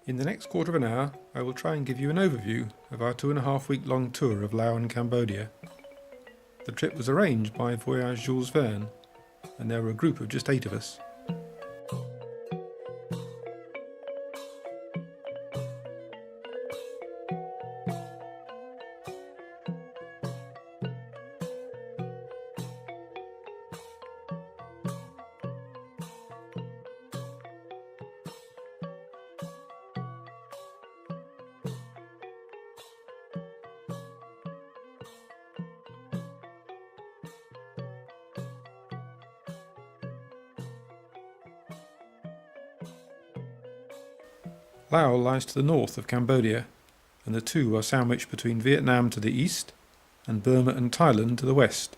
In the next quarter of an hour, I will try and give you an overview of our 2.5 week long tour of Laos and Cambodia. The trip was arranged by Voyages Jules Verne, and there were a group of just 8 of us. Laos lies to the north of Cambodia, and the two are sandwiched between Vietnam to the east and Burma and Thailand to the west.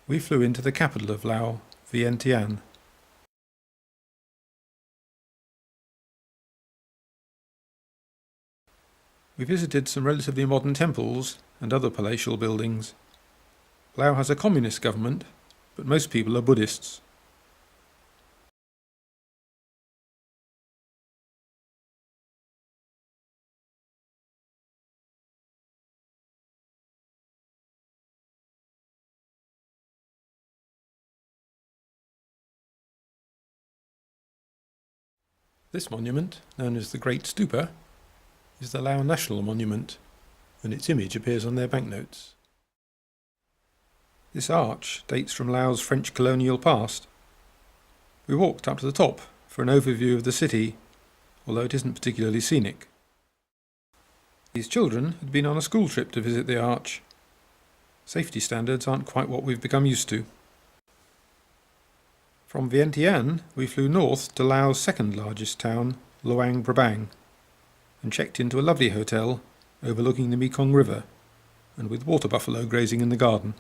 We flew into the capital of Laos, Vientiane. We visited some relatively modern temples and other palatial buildings. Laos has a communist government, but most people are Buddhists. This monument, known as the Great Stupa, is the Lao National Monument, and its image appears on their banknotes. This arch dates from Laos' French colonial past. We walked up to the top for an overview of the city, although it isn't particularly scenic. These children had been on a school trip to visit the arch. Safety standards aren't quite what we've become used to. From Vientiane, we flew north to Laos' second largest town, Luang Prabang, and checked into a lovely hotel overlooking the Mekong River and with water buffalo grazing in the garden.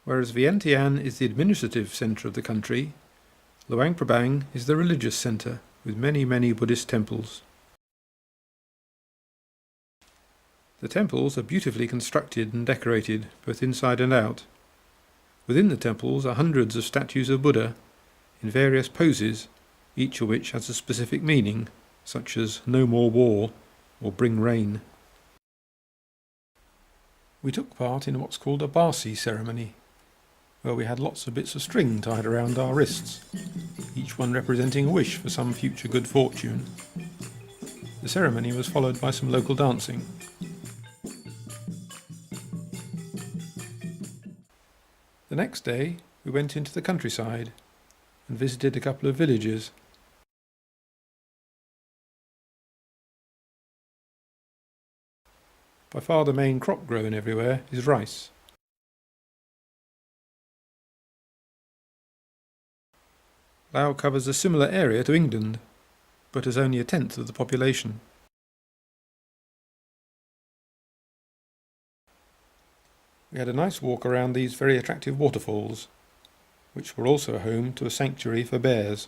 Whereas Vientiane is the administrative centre of the country, Luang Prabang is the religious centre with many Buddhist temples. The temples are beautifully constructed and decorated both inside and out. Within the temples are hundreds of statues of Buddha in various poses, each of which has a specific meaning, such as "no more war" or "bring rain." We took part in what's called a Barsi ceremony, where we had lots of bits of string tied around our wrists, each one representing a wish for some future good fortune. The ceremony was followed by some local dancing. The next day we went into the countryside and visited a couple of villages. By far the main crop grown everywhere is rice. Laos covers a similar area to England, but has only 1/10 of the population. We had a nice walk around these very attractive waterfalls, which were also home to a sanctuary for bears.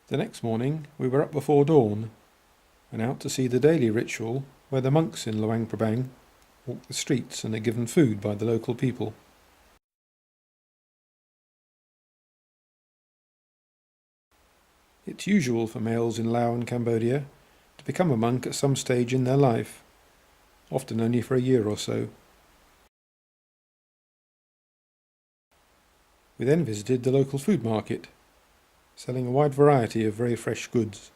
The next morning we were up before dawn and out to see the daily ritual where the monks in Luang Prabang walk the streets and are given food by the local people. It's usual for males in Laos and Cambodia to become a monk at some stage in their life, often only for a year or so. We then visited the local food market, selling a wide variety of very fresh goods.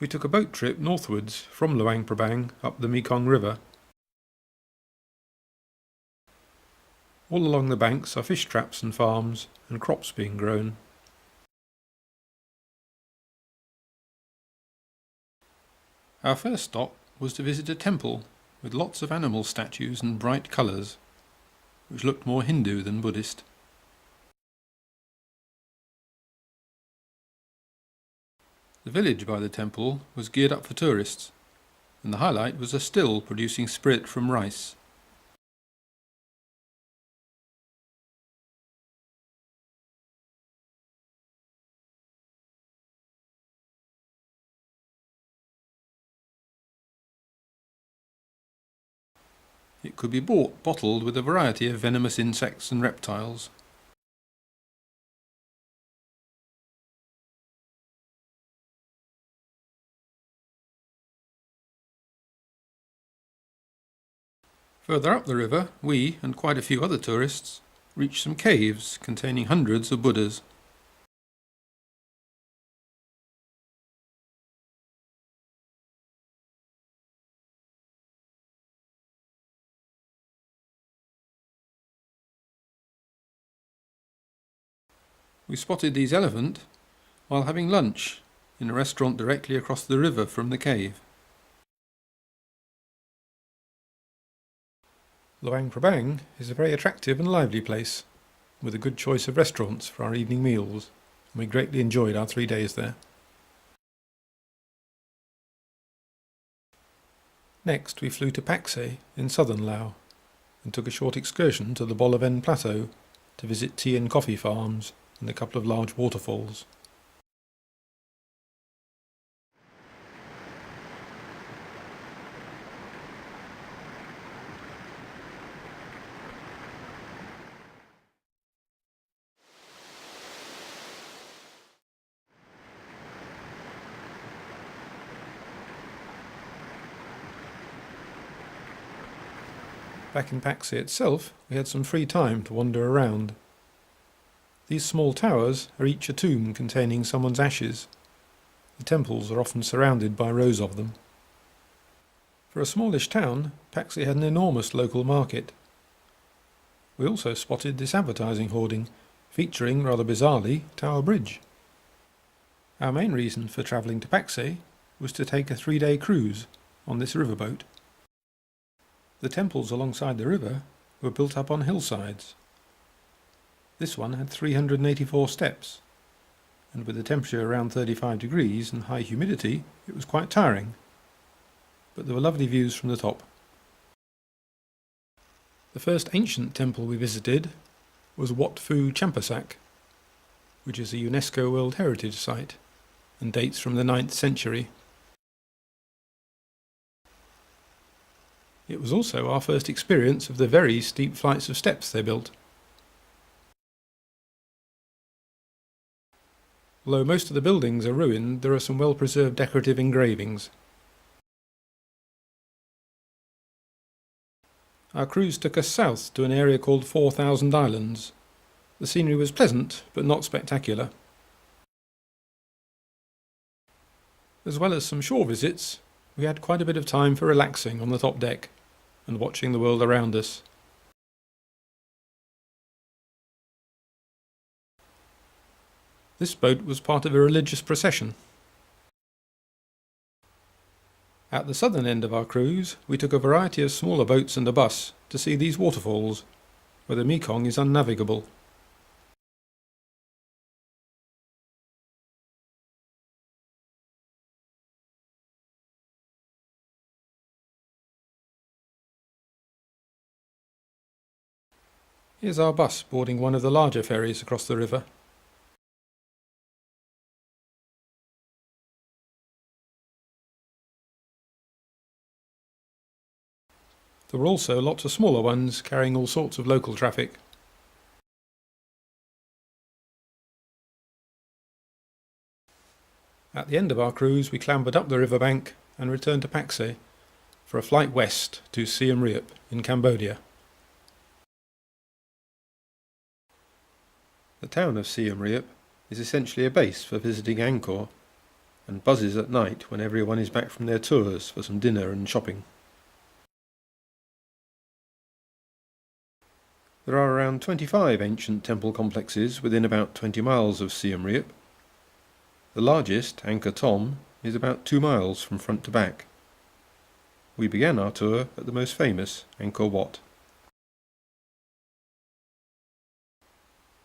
We took a boat trip northwards from Luang Prabang up the Mekong River. All along the banks are fish traps and farms and crops being grown. Our first stop was to visit a temple with lots of animal statues and bright colours, which looked more Hindu than Buddhist. The village by the temple was geared up for tourists, and the highlight was a still producing spirit from rice. It could be bought bottled with a variety of venomous insects and reptiles. Further up the river, we, and quite a few other tourists, reached some caves containing hundreds of Buddhas. We spotted these elephant while having lunch in a restaurant directly across the river from the cave. Luang Prabang is a very attractive and lively place, with a good choice of restaurants for our evening meals, and we greatly enjoyed our 3 days there. Next we flew to Paksay in southern Laos, and took a short excursion to the Bolaven Plateau to visit tea and coffee farms and a couple of large waterfalls. Back in Paksay itself, we had some free time to wander around. These small towers are each a tomb containing someone's ashes. The temples are often surrounded by rows of them. For a smallish town, Paksay had an enormous local market. We also spotted this advertising hoarding, featuring, rather bizarrely, Tower Bridge. Our main reason for travelling to Paksay was to take a 3-day cruise on this riverboat. The temples alongside the river were built up on hillsides. This one had 384 steps, and with the temperature around 35 degrees and high humidity, it was quite tiring. But there were lovely views from the top. The first ancient temple we visited was Wat Phu Champasak, which is a UNESCO World Heritage Site and dates from the 9th century. It was also our first experience of the very steep flights of steps they built. Although most of the buildings are ruined, there are some well-preserved decorative engravings. Our cruise took us south to an area called 4,000 Islands. The scenery was pleasant, but not spectacular. As well as some shore visits, we had quite a bit of time for relaxing on the top deck and watching the world around us. This boat was part of a religious procession. At the southern end of our cruise, we took a variety of smaller boats and a bus to see these waterfalls, where the Mekong is unnavigable. Here's our bus boarding one of the larger ferries across the river. There were also lots of smaller ones carrying all sorts of local traffic. At the end of our cruise, we clambered up the riverbank and returned to Paksay for a flight west to Siem Reap in Cambodia. The town of Siem Reap is essentially a base for visiting Angkor, and buzzes at night when everyone is back from their tours for some dinner and shopping. There are around 25 ancient temple complexes within about 20 miles of Siem Reap. The largest, Angkor Thom, is about 2 miles from front to back. We began our tour at the most famous, Angkor Wat.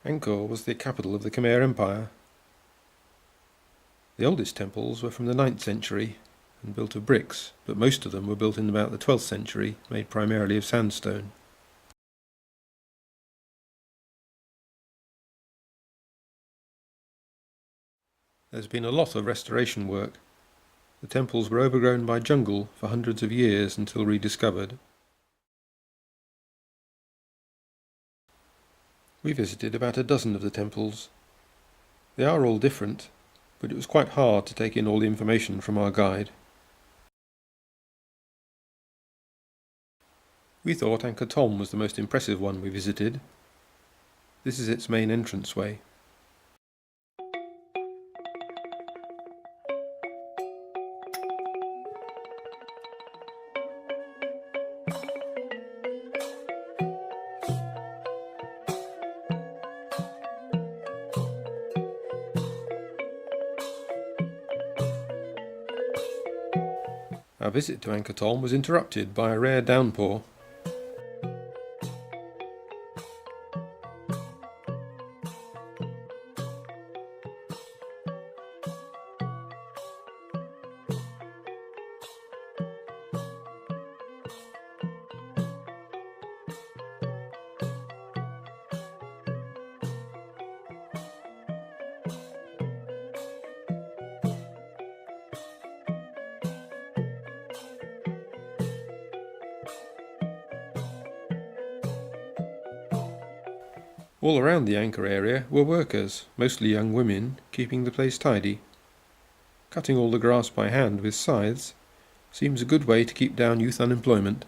Angkor was the capital of the Khmer Empire. The oldest temples were from the 9th century, and built of bricks, but most of them were built in about the 12th century, made primarily of sandstone. There's been a lot of restoration work. The temples were overgrown by jungle for hundreds of years until rediscovered. We visited about a dozen of the temples. They are all different, but it was quite hard to take in all the information from our guide. We thought Angkor Thom was the most impressive one we visited. This is its main entranceway. Our visit to Angkor Thom was interrupted by a rare downpour. All around the Angkor area were workers, mostly young women, keeping the place tidy. Cutting all the grass by hand with scythes seems a good way to keep down youth unemployment.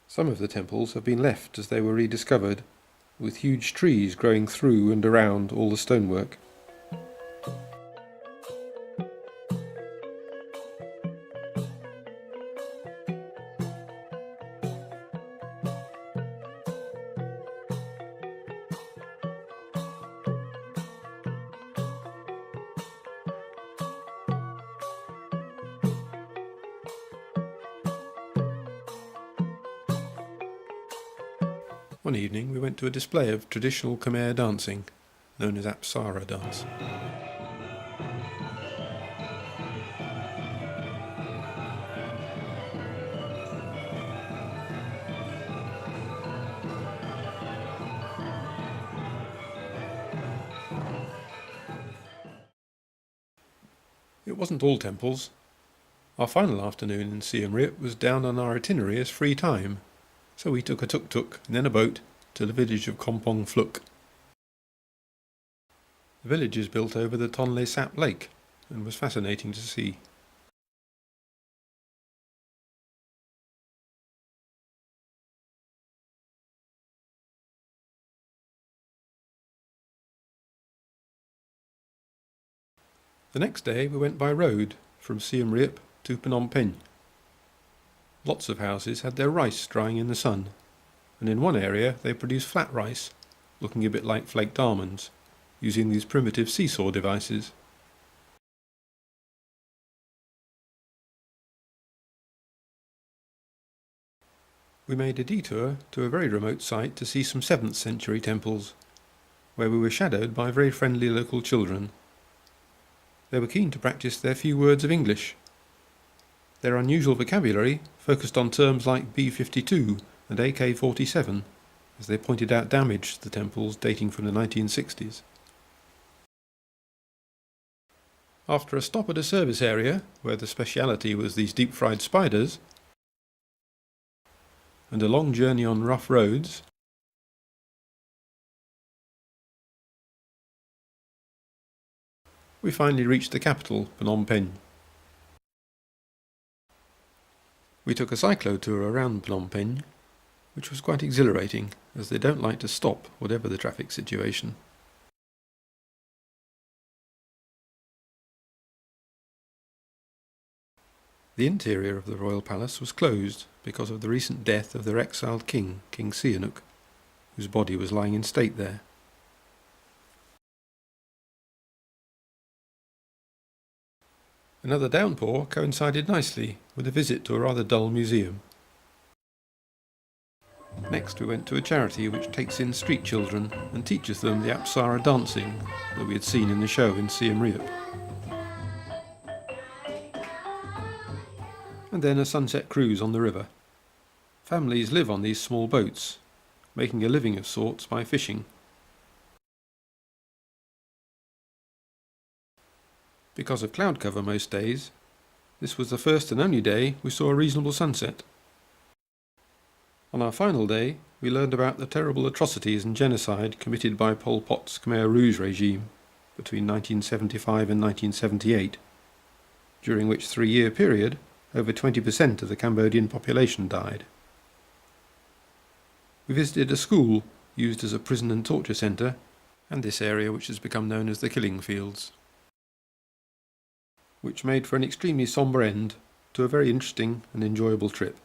Some of the temples have been left as they were rediscovered, with huge trees growing through and around all the stonework. One evening we went to a display of traditional Khmer dancing, known as Apsara dance. It wasn't all temples. Our final afternoon in Siem Reap was down on our itinerary as free time, so we took a tuk-tuk and then a boat to the village of Kompong Phluk. The village is built over the Tonle Sap Lake and was fascinating to see. The next day we went by road from Siem Reap to Phnom Penh. Lots of houses had their rice drying in the sun, and in one area they produced flat rice, looking a bit like flaked almonds, using these primitive seesaw devices. We made a detour to a very remote site to see some 7th century temples, where we were shadowed by very friendly local children. They were keen to practice their few words of English. Their unusual vocabulary focused on terms like B-52 and AK-47, as they pointed out damage to the temples dating from the 1960s. After a stop at a service area, where the speciality was these deep-fried spiders, and a long journey on rough roads, we finally reached the capital, Phnom Penh. We took a cyclo-tour around Phnom Penh, which was quite exhilarating, as they don't like to stop, whatever the traffic situation. The interior of the royal palace was closed because of the recent death of their exiled king, King Sihanouk, whose body was lying in state there. Another downpour coincided nicely with a visit to a rather dull museum. Next we went to a charity which takes in street children and teaches them the Apsara dancing that we had seen in the show in Siem Reap. And then a sunset cruise on the river. Families live on these small boats, making a living of sorts by fishing. Because of cloud cover most days, this was the first and only day we saw a reasonable sunset. On our final day, we learned about the terrible atrocities and genocide committed by Pol Pot's Khmer Rouge regime between 1975 and 1978, during which 3-year period, over 20% of the Cambodian population died. We visited a school used as a prison and torture centre, and this area which has become known as the Killing Fields, which made for an extremely sombre end to a very interesting and enjoyable trip.